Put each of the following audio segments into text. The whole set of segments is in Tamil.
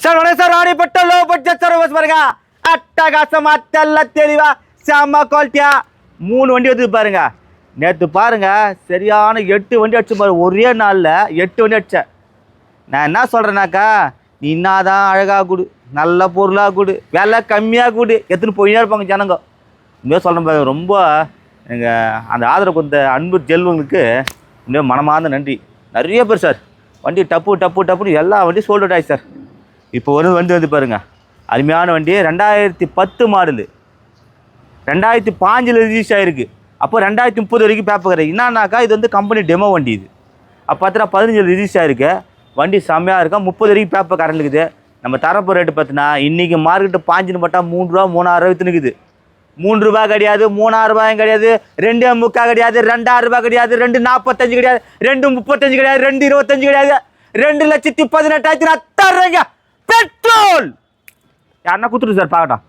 சார் வணக்கம் சார். ஆடிப்பட்ட லோ பட்ஜெட் சார் பஸ் பாருங்க. அட்டகாசமா தெல்ல தெளிவா செம்ம குவாலிட்டியா 3 வண்டி வந்து பாருங்க. நேற்று பாருங்க சரியான 8 வண்டி அடிச்சு பாரு. ஒரே நாளில் 8 வண்டி அடித்தேன். நான் என்ன சொல்கிறேன்னாக்கா, நீ என்னதான் அழகாக கொடு, நல்ல பொருளாக கொடு, விலை கம்மியாக கொடு, எத்தனை போயினே இருப்பாங்க ஜனங்க. இன்னும் சொல்கிறேன் பாருங்க. ரொம்ப எங்கள் அந்த ஆதரவு கொடுத்த அன்பு செல்வங்களுக்கு இன்னும் மனமார்ந்த நன்றி. நிறைய பேர் சார் வண்டி டப்புன்னு எல்லா வண்டியும் சோல்ட் அவுட் ஆகிடுச்சு சார். இப்போ வண்டி வந்து பாருங்கள், அருமையான வண்டி. 2010 மாடலு, 2005 ரிஜிஸ்டர் ஆகிருக்கு. அப்போ 2030 வரைக்கும் பேப்பர் கிடையாது. என்னன்னாக்கா இது வந்து கம்பெனி டெமோ வண்டி. இது அப்போ பார்த்தா 15 ரிஜிஸ்டர் ஆகிருக்கு. வண்டி செம்மையாக இருக்கா. 30 வரைக்கும் பேப்பர் கரண்ட் இருக்குது. நம்ம தரப்போ ரேட்டு பார்த்தினா இன்றைக்கி மார்க்கெட்டு 5 பட்டா 3 ரூபா 3,000 விற்றுனுக்குது. 3 ரூபா கிடையாது, 3,000 ரூபாயும் கிடையாது, 2,300 கிடையாது, 2,000 ரூபாய் கிடையாது, 2,45 கிடையாது, 2,35 கிடையாது, 2,25 கிடையாது, 2,18,000 தர்றேங்க பெட்ரோல். யாருன்னா கொடுத்துரு சார் பார்க்கட்டும்.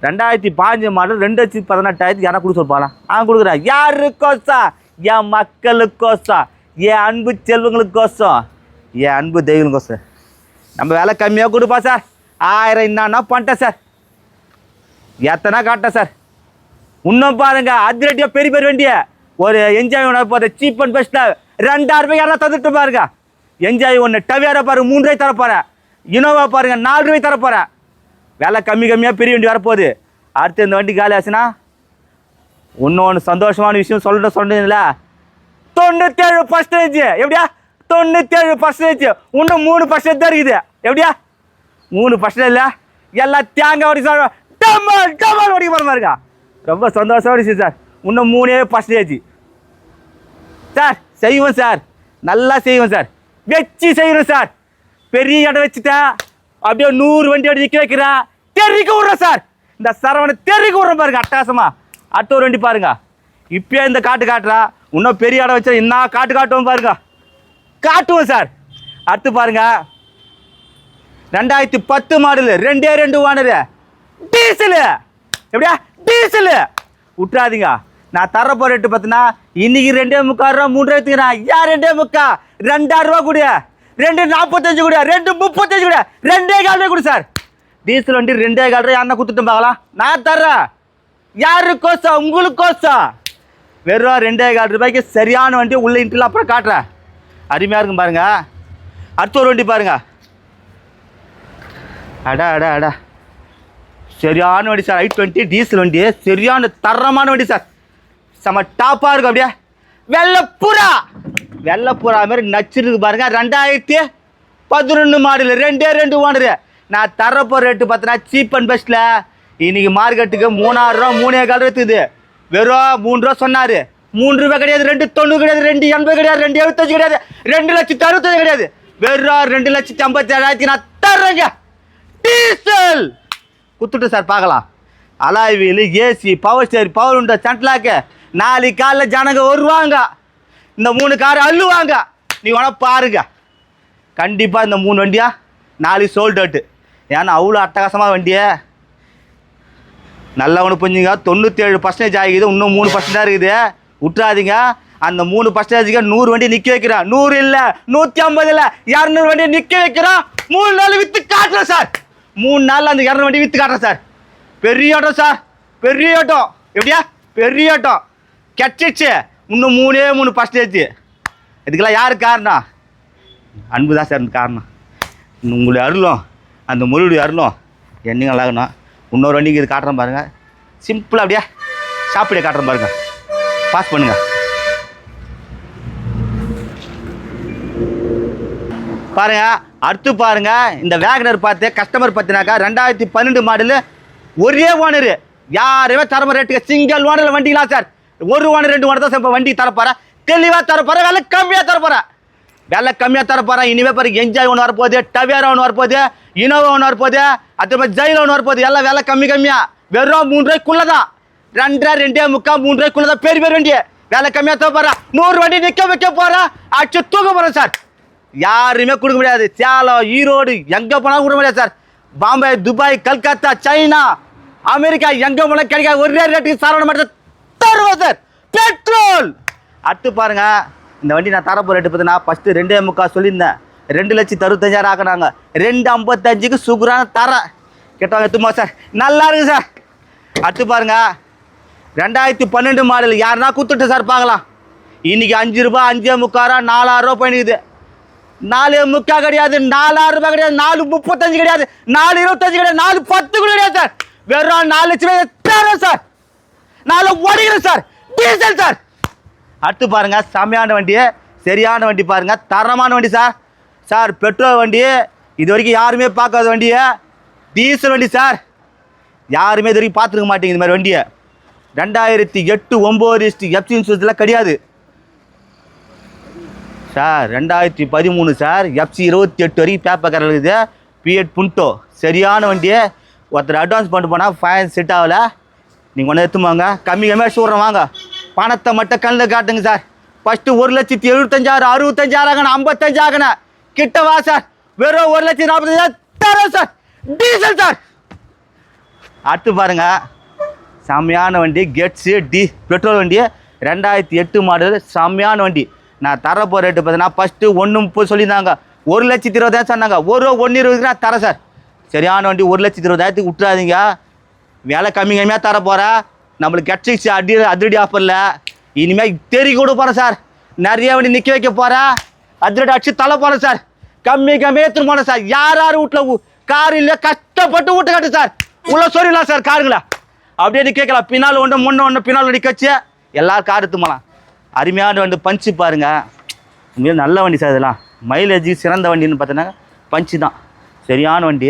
2005 மாடல் 2,18,000 யாரா கொடுக்க சொல்லுப்பாங்களா? கொடுக்குறேன். யாருக்கோசா? என் மக்களுக்கோசம், என் அன்பு செல்வங்களுக்கோசம், என் அன்பு தெய்வங்களுக்கோசம். நம்ம விலை கம்மியாக கொடுப்பா சார். 1000 என்னன்னா பண்ணிட்டேன் சார். எத்தனை காட்டேன் சார். இன்னும் பாருங்க அதிரடியாக பெரிய வண்டியை ஒரு என்ஜாய் ஒன்று போகிற சீப் அண்ட் பெஸ்ட்டில் 2,000 ரூபாய் யாரா தந்துட்டு பாருங்க. என்ஜாய் ஒன்று டவியாரை பாருங்க 3 ரூபாய் தரப்போகிறேன். இனோவா பாருங்க 4 ரூபாய் தரப்போகிறேன். விலை கம்மியாக பெரிய வண்டி வரப்போகுது. அடுத்து இந்த வண்டி காலி ஆச்சுன்னா இன்னொன்று சந்தோஷமான விஷயம் சொன்னதில்ல, 97% எப்படியா? 97% இன்னும் 3% தான் இருக்குது. எப்படியா? 3% இல்லை, எல்லாம் தேங்காய் ஓடி சார் டமால் ஓடி போகிற மாதிரி இருக்கா. ரொம்ப சந்தோஷமான விஷயம் சார். இன்னும் 3% சார். செய்வோம் சார், நல்லா செய்வோம் சார், வச்சு செய்கிறோம் சார். பெரிய இடம் வச்சுட்டேன். அப்படியே 100 வண்டி அடி நிற்க வைக்கிறேன். தெறிக்க விட்றேன் சார். இந்த சரவணை தெறிக்க விட்றேன் பாருங்க. அட்டகாசமா அடுத்த ஒரு வண்டி பாருங்க. இப்பயே இந்த காட்டுறா. இன்னும் பெரிய இடம் வச்சா என்ன காட்டுவோம் பாருங்க. காட்டுவோம் சார். அடுத்து பாருங்க 2010 மாடலு 2 ஓனரு டீசலு. எப்படியா? டீசலு விட்டுறாதீங்க. நான் தரப்போ ரேட்டு பார்த்தீங்கன்னா இன்னைக்கு 2,300 ரூபா 3 ரூபாய்க்குறேன். யார் 2,300? 2,000 ரூபா கூட, 2,45 கூட, 2,35 கூட, 2,400 ரூபாய் கொடு சார். டீசல் வண்டி 2,400 ரூபாய் யாருன்னா கொடுத்துட்டு பார்க்கலாம். நான் தர்றேன். யாருக்கோசம்? உங்களுக்கோசம். வெறும் 2,400 ரூபாய்க்கு சரியான வண்டி உள்ள இன்ட்ரில் அப்புறம் காட்டுறேன். அருமையாக இருக்கும் பாருங்க. அடுத்த ஒரு வண்டி பாருங்க. அடா சரியான வண்டி சார். i20 டீசல் வண்டி, சரியான தரமான வண்டி சார். செம்ம டாப்பாக இருக்கும். அப்படியே வெள்ளைப்புறா மாதிரி நச்சிருக்கு பாருங்க. 2011 மாடல் 2 ஓனரு. நான் தரப்போ ரேட்டு பார்த்தீங்கன்னா சீப் அண்ட் பெஸ்ட்டில் இன்னைக்கு மார்க்கெட்டுக்கு 3,000 ரூபா 3,400 இருக்குது. வெறும் 3 ரூபா சொன்னார். 3 ரூபாய் கிடையாது, 2,90 கிடையாது, 2,80 கிடையாது, 2,75 கிடையாது, 2,65 கிடையாது. வெறும் 2,57,000 நான் தர்றேங்க. டீசல் குத்துட்டு சார் பார்க்கலாம். Alloy wheel, AC, power steer, power உண்டா, சென்ட்லாக்கு. நாளைக்கு காலைல ஜனங்க வருவாங்க. இந்த 3 காரை அள்ளுவாங்க. நீ வேணா பாருங்க. கண்டிப்பாக இந்த 3 வண்டியா நாளைக்கு சோல்ட் அவுட்டு. ஏன்னா அவ்வளோ அட்டகாசமாக வண்டியை நல்லா ஒன்று புரிஞ்சுங்க. 97% ஆகிக்குது. இன்னும் 3% தான் இருக்குது. விட்டுறாதீங்க. அந்த 3%க்கு 100 வண்டி நிற்க வைக்கிறேன். 100 இல்லை, 150 இல்லை, 200 வண்டியை நிற்க வைக்கிறோம். 3 நாள் விற்று காட்டுறேன் சார். 3 நாளில் அந்த 200 வண்டி விற்று காட்டுறேன் சார். பெரிய ஆட்டோ சார், பெரிய ஆட்டோ. எப்படியா? பெரிய ஆட்டோ கெச்சிச்சு. இன்னும் 3% இதுக்கெல்லாம் யார் காரணம்? அன்பு தான் சார் காரணம். உங்களுடைய அருளும் அந்த முருடைய அருளும் என்னங்க நல்லாகணும். இன்னொரு வண்டிக்கு இது காட்டுறேன் பாருங்கள். சிம்பிளாக அப்படியே சாப்பிட காட்டுறேன் பாருங்கள். பாஸ் பண்ணுங்கள் பாருங்க. அடுத்து பாருங்க இந்த வேகனர் பார்த்து கஸ்டமர் பார்த்தினாக்கா 2012 மாடலு ஒரே ஓனரு. யாருமே தரம ரேட்டுக்கு சிங்கிள் ஓனரில் வண்டிக்கலாம் சார். 1 ஓனர் 2 ஓனர் தான் சார் இப்போ வண்டி தரப்போகிறேன். தெளிவாக தரப்போகிறேன். விலை கம்மியாக தரப்போகிறேன். இனிமேல் பாருங்க என்ஜாய் ஒன்று வரப்போகுது, டவியாரா ஒன்று வரப்போகுது, இனோவா ஒன்று வரப்போகுது, அது மாதிரி ஜெயில ஒன்று வரப்போகுது. எல்லாம் விலை கம்மியாக வெறும் 3 ரூபாய்க்குள்ளே தான். 2,500 3 ரூபாய்க்குள்ளே தான் பெரிய வண்டி. விலை கம்மியாக தரப்போகிறேன். 100 வண்டி நிற்க வைக்க போகிறேன். அடிச்சு தூக்க போகிறேன் சார். யாருமே கொடுக்க முடியாது. சேலம், ஈரோடு எங்கே போனாலும் கொடுக்க முடியாது sir. Bombay, Dubai, Calcutta, China, America எங்கே போனாலும் கிடைக்காது. ஒரே ரேட்டுக்கு சாரவண மட்டும் தருவோம் சார். பெட்ரோல் அடுத்து பாருங்க. இந்த வண்டி நான் தரப்போ ரேட்டு பார்த்தீங்கன்னா ஃபஸ்ட்டு 2,300 சொல்லியிருந்தேன். 2,65,000 ஆக்கினாங்க. 2,55க்கு சூப்பரான தரம் கேட்டவங்க எத்துமா சார், நல்லா இருக்குது சார். அடுத்து பாருங்க 2012 மாடல். யாருன்னா குத்துட்டு சார் பார்க்கலாம். இன்னைக்கு 5 ரூபா 5.25 4,000 ரூபா பண்ணிக்குது. 4.25 கிடையாது, 4,000 ரூபாய் கிடையாது, 4.35 கிடையாது, 4.25 கிடையாது, 4.10 கூட கிடையாது சார். வெறும் 4 லட்சம் தரம் சார். 4 ஓடிக்கிறேன் சார், டீசல் சார். அடுத்து பாருங்க செமையான வண்டி, சரியான வண்டி பாருங்க, தரமான வண்டி சார். சார் பெட்ரோல் வண்டி, இது வரைக்கும் யாருமே பார்க்காத வண்டியை, டீசல் வண்டி சார். யாருமே இது வரைக்கும் பார்த்துருக்க மாட்டேங்க இந்த மாதிரி வண்டியை. 2008 9 எஃப்சி இன்சூரன்ஸ்லாம் கிடையாது சார். 2013 சார், எஃப்சி 28 வரைக்கும் பேப்பர் கரை இருக்குது. பிஎட் புண்டோ சரியான வண்டியை. ஒருத்தர் அட்வான்ஸ் பண்ணிட்டு போனால் ஃபைன் செட் ஆகலை. நீங்கள் ஒன்று எடுத்துமாங்க, கம்மியாக சொல்கிறேன் வாங்க. பணத்தை மட்டும் கண்ணில் காட்டுங்க சார். ஃபஸ்ட்டு 1,75,000 65,000 ஆகணும், 55 ஆகணும். கிட்ட வா சார், வெறும் 1,45,000 தரோம் சார், டீசல் சார். அடுத்து பாருங்க செம்மையான வண்டி, கெட்ஸு பெட்ரோல் வண்டி, 2008 மாடல், செம்மையான வண்டி. நான் தரப்போ ரேட்டு பார்த்தீங்கன்னா ஃபஸ்ட்டு 1.30 சொல்லியிருந்தாங்க, 1,20,000 சொன்னாங்க. 1,20,000 நான் தரேன் சார். சரியான வண்டி, 1,20,000 விட்டுறாதீங்க. விலை கம்மியாக தர போகிறேன். நம்மளுக்கு கட்சிச்சு அதிரடி ஆஃபரில் இனிமேல் தெரி கூட போகிறேன் சார். நிறைய வண்டி நிற்க வைக்க போகிறேன், அதிரடி அடிச்சு தலை போகிறேன் சார். கம்மியாக எடுத்துன்னு போனேன் சார். யார் வீட்டில் கார் இல்லை, கஷ்டப்பட்டு வீட்டு கட்டு சார். உள்ள சொல்லிடலாம் சார் காருங்களா, அப்படியே நீ கேட்கலாம். பின்னால் ஒன்று முன்ன பின்னால் ஒன்று கட்சி எல்லாரும் கார் எடுத்து போகலாம். அருமையான வண்டி, பஞ்சு பாருங்க, உண்மையிலே நல்ல வண்டி சார். இதெல்லாம் மைலேஜுக்கு சிறந்த வண்டின்னு பார்த்தீங்கன்னா பஞ்சு தான். சரியான வண்டி.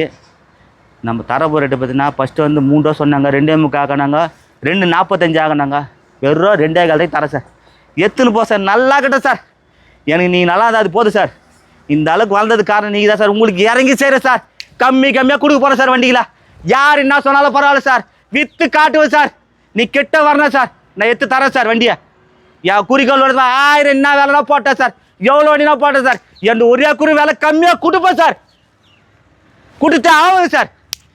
நம்ம தரப்போ ரேட்டு பார்த்தீங்கன்னா ஃபஸ்ட்டு வந்து 3 ரூபா சொன்னாங்க, 2.25 ஆகினாங்க, 2.45 ஆகினாங்க. வெறும் 2.25 தரேன் சார். எத்துன்னு போ சார், நல்லா கிட்ட சார். எனக்கு நீங்கள் நல்லா இருந்தால் அது போதும் சார். இந்த அளவுக்கு வளர்ந்தது காரணம் நீங்கள் தான் சார். உங்களுக்கு இறங்கி செய்கிற சார். கம்மியாக கொடுக்க போகிறேன் சார் வண்டிங்களா. யார் என்ன சொன்னாலும் பரவாயில்ல சார், விற்று காட்டுவேன் சார். நீ கெட்ட வரணும் சார், நான் எடுத்து தரேன் சார் வண்டியை. என் குறிக்கோள் வருது 1000 என்ன வேலைனா போட்டேன் சார், எவ்வளோ வண்டினா போட்டேன் சார். என் ஒரே குறி வேலை கம்மியாக கொடுப்பேன் சார், கொடுத்து ஆகுது சார்.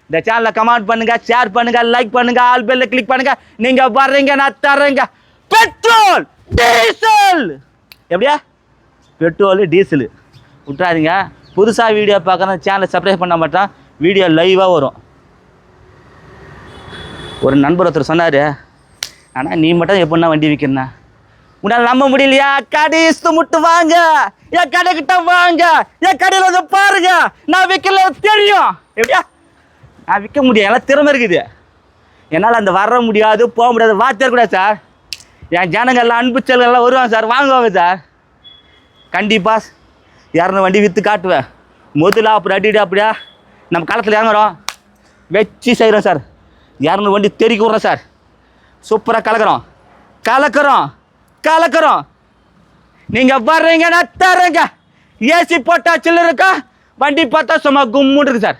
இந்த சேனலை கமெண்ட் பண்ணுங்க, ஷேர் பண்ணுங்க, லைக் பண்ணுங்க, ஆல் பெல்ல கிளிக் பண்ணுங்க. நீங்க வர்றீங்க, நான் தர்றேங்க. பெட்ரோல் டீசல் எப்படியா, பெட்ரோல் டீசல் விட்டுறாதீங்க. புதுசாக வீடியோ பார்க்குறேன், சேனலை சப்ஸ்கிரைப் பண்ண மாட்டேன், வீடியோ லைவாக வரும். ஒரு நண்பர் ஒருத்தர் சொன்னார், ஆனால் நீ மட்டும் எப்படின்னா வண்டி விற்கிறேன்னா உன்னால் நம்ப முடியலையா, கடை முட்டு வாங்க, என் கடைக்கிட்ட வாங்க, என் கடையில் வந்து பாருங்க, நான் விற்கல தெரியும். எப்படியா, நான் விற்க முடியும், எல்லாம் திறமை இருக்குது. என்னால் அந்த வர முடியாது, போக முடியாது, வார்த்தை கூடாது சார். என் ஜனங்கள் எல்லாம் அன்பு செல்கள்லாம் வருவாங்க சார், வாங்குவாங்க சார். கண்டிப்பாக 200 வண்டி விற்று காட்டுவேன். முதல்ல அப்படி அடிட்டு அப்படியா நம்ம களத்தில் இறங்குறோம், வச்சு செய்கிறோம் சார். 200 வண்டி தெறிக்க விட்றோம் சார். சூப்பராக கலக்கிறோம். நீங்கள் வர்றீங்க, நான் தர்றேங்க. ஏசி போட்டால் சில்லு இருக்கா, வண்டி பார்த்தா சும்மா கும்முன்னு இருக்குது சார்.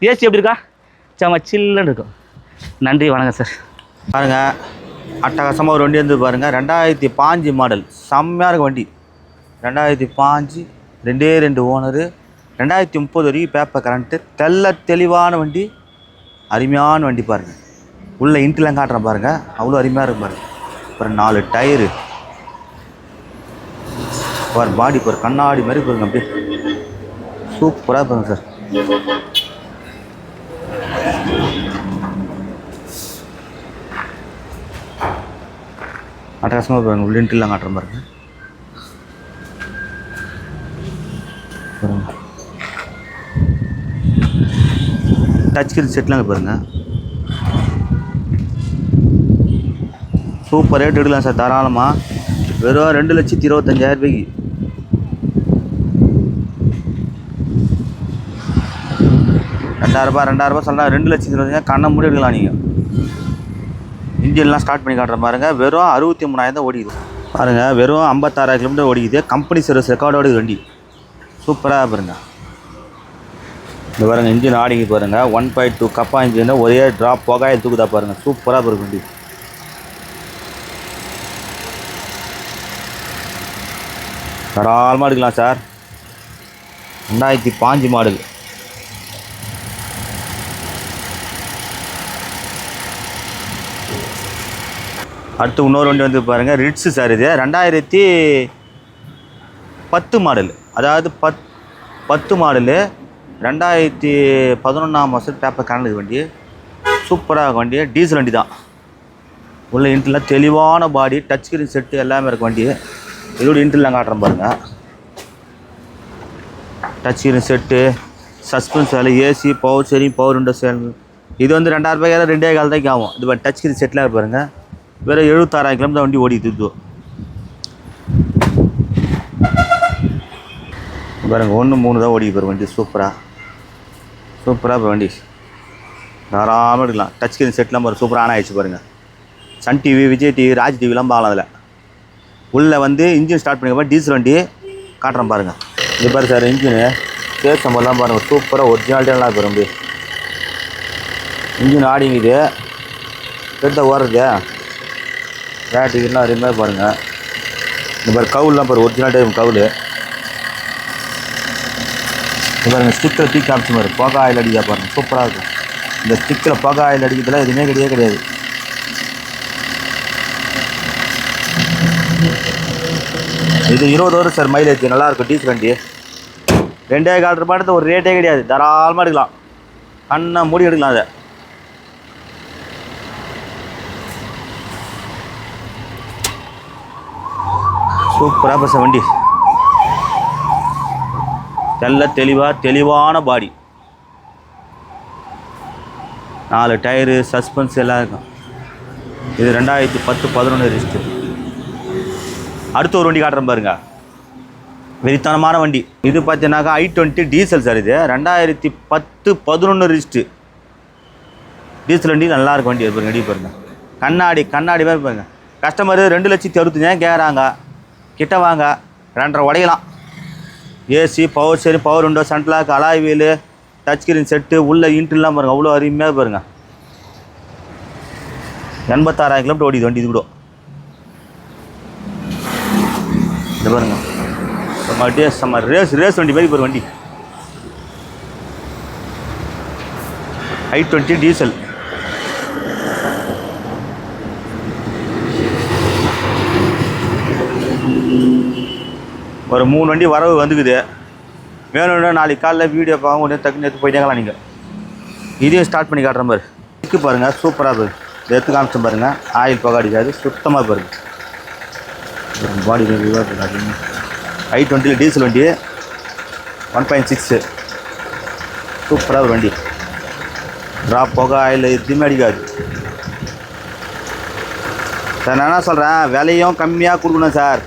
ஏசி எப்படி இருக்கா, சும்மா சில்லுன்னு இருக்கும். நன்றி, வணக்கம் சார். பாருங்கள் அட்டகாசமாக ஒரு வண்டி வந்து பாருங்கள். 2005 மாடல், செம்மையாக இருக்கும் வண்டி. 2005, 2 ஓனரு, 2030 வரைக்கும் பேப்பர் கரண்ட்டு, தெளிவான வண்டி, அருமையான வண்டி பாருங்கள். உள்ள இன்ட்லாம் காட்டுறேன் பாருங்கள், அவ்வளோ அருமையாக இருக்கும் பாருங்கள். அப்புறம் 4 டயரு பாரு, பாடி பாரு, கண்ணாடி மாதிரி பாருங்க, அப்படியே சூப்பராக பாருங்க சார். அட்டகாசமாக பாருங்க, உள்ள இன்ட்லாம் காட்டுறேன் பாருங்க. டச் ஸ்கிரீன் செட்லாம் பாருங்க, சூப்பர் ரேட் எடுக்கலாம் சார் தாராளமாக. வெறும் 2,25,000 ரூபாய்க்கு. ரெண்டாயிரம் ரூபாய் சொல்லலாம், 2,25,000 கண்ணை மூடி எடுக்கலாம் நீங்கள். இன்ஜின்லாம் ஸ்டார்ட் பண்ணி காட்டுறேன் பாருங்கள். வெறும் 63,000 தான் ஓடிக்குது பாருங்கள். வெறும் 56,000 கிலோமீட்டர் ஓடிக்குது. கம்பெனி சர்வீஸ் ரெக்கார்டோட வண்டி சூப்பராக பாருங்கள். இந்த பாருங்கள், இன்ஜின் ஆடிங்க பாருங்கள். 1.2 கப்பா இன்ஜின், ஒரே ட்ராப் புகையை தூக்குதா பாருங்கள். சூப்பராக பாருங்க வண்டி. தாராளமாக எடுக்கலாம் சார். 2005 மாடல். அடுத்து இன்னொரு வண்டி வந்து பாருங்கள், ரிட்ஸு சார். இது 2010 மாடல், அதாவது 10 மாடலு 2011ஆம் வருஷம் பேப்பர் கரண்ட் வண்டி. சூப்பராக வண்டி, டீசல் வண்டி தான். உள்ள இன்ட்ரெலாம் தெளிவான பாடி, டச் ஸ்க்ரீன் செட்டு எல்லாமே இருக்குது வண்டி. இதோட இன்ட்ரெலாம் காட்டுறேன் பாருங்கள். டச் ஸ்க்ரீன் செட்டு, சஸ்பென்ஸ் வேலை, AC, power steering, power window sale. இது வந்து 2000 ரூபாய்க்கு 2,4 தான் ஆகும். இது டச் ஸ்க்ரீன் செட்டில் பாருங்கள். வேறு 76,000 கிலோமீட்டர் வண்டி ஓடிது. பாருங்கள் 1.3 தான் ஓடி போகிற வண்டி. சூப்பராக இப்போ வண்டி தாராளமாக எடுக்கலாம். டச் ஸ்க்ரீன் செட்லாம் பாருங்கள், சூப்பராக ஆன் ஆகிடுச்சு பாருங்கள். Sun TV, Vijay TV, Raj டிவிலாம் பார்க்கலாம். அதில் உள்ளே வந்து இன்ஜின் ஸ்டார்ட் பண்ணிக்கப்போ டீசல் வண்டி காட்டுறேன் பாருங்கள். இது பாரு சார், இன்ஜினு சேஸ் நம்பர்லாம் பாருங்கள், சூப்பராக ஒரிஜினாலிட்டியெல்லாம் பாருங்க. இன்ஜின் ஆடிங்குது, பெருத்த ஓடுறது பேட்டரிலாம் அருமையாக பாருங்கள். இந்த பாரு கவுல்லாம் பாரு, ஒரிஜினாலிட்டி கவுல். இது பாருங்கள், ஸ்டிக்கில் தூக்கி காமிச்சு பாரு, புகை ஆயில் அடிக்கா பாருங்கள், சூப்பராக இருக்கும். இந்த ஸ்டிக்கில் புகை ஆயில் அடிக்கிறதுலாம் எதுவுமே கிடையாது. இது 20 வரும் சார் மைலேஜ், நல்லாயிருக்கும் டீசல் வண்டி. 2,4 ரூபாய்க்கு ஒரு ரேட்டே கிடையாது, தாராளமாக எடுக்கலாம். கண்ணை மூடி எடுக்கலாம். அதை சூப்பராக பஸ் வண்டி, தெளிவான பாடி, 4 டயரு, சஸ்பென்ஸ் எல்லாம் இருக்கும். இது 2010-11 ரிஜிஸ்டர். அடுத்த ஒரு வண்டி காட்டுறேன் பாருங்க, வெறித்தனமான வண்டி. இது பார்த்தீங்கன்னாக்கா i20 டீசல் சார். இது 2010-11 ரிஜிஸ்டர் டீசல் வண்டி. நல்லாயிருக்கும் வண்டி. அது பாருங்க, அடி பாருங்க, கண்ணாடி மாதிரி பாருங்க. கஸ்டமர் 2,65,000 கேட்குறாங்க. கிட்ட வாங்க, 2.5 உடையலாம். AC, power steering, power window, central lock, alloy wheel, touch screen set, உள்ள இன்ட்ரெலாம் பாருங்கள், அவ்வளோ அருமையாக பாருங்கள். 86,000 கிலோமீட்டர் ஓடிது வண்டி. இது கூட இது பாருங்க, செம்ம ரேஸ் வண்டி மாதிரி ஒரு வண்டி. i20 diesel. ஒரு 3 வண்டி வரவு வந்துக்குது. வேணும்னா நாளைக்கு காலையில் வீடியோ பார்க்க உடனே டக்குன்னு எடுத்து போயிட்டாங்களா நீங்கள். இதையும் ஸ்டார்ட் பண்ணி காட்டுற மாதிரி இருக்கு பாருங்கள், சூப்பராக இருக்குது. எடுத்து காமிச்சு பாருங்கள், ஆயில் புகை அடிக்காது, சுத்தமாக பாருங்கள். பாடி i20 டீசல் வண்டி 1.6 சூப்பராக ஒரு வண்டி. ட்ராப் புகை ஆயில் எதுவுமே அடிக்காது சார். நான் என்ன சொல்கிறேன், விலையும் கம்மியாக கொடுக்கணும் சார்.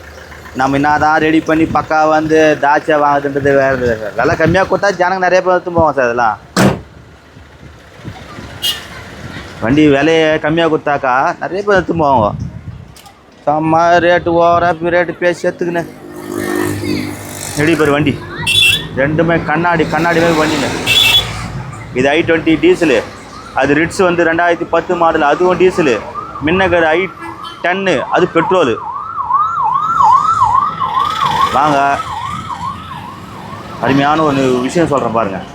நம்ம என்ன தான் ரெடி பண்ணி பக்கா வந்து தாட்சியாக வாங்குதுன்றது வேறு சார். விலை கம்மியாக கொடுத்தா ஜனங்க நிறைய பேர் எடுத்து போவோம் சார். அதெல்லாம் வண்டி விலையை கம்மியாக கொடுத்தாக்கா நிறைய பேர் எடுத்து போவாங்க. செம்ம ரேட்டு ஓவராக ரேட்டு பேசி எடுத்துக்கின்னு ரெடி பேர் வண்டி. ரெண்டுமே கண்ணாடி மாதிரி வண்டிங்க. இது i20 டீசலு. அது ரிட்ஸ் வந்து 2010 மாடல், அதுவும் டீசலு. மின்னகர் i10 அது பெட்ரோலு. வாங்க, அருமையான ஒரு விஷயம் சொல்கிறேன் பாருங்கள்.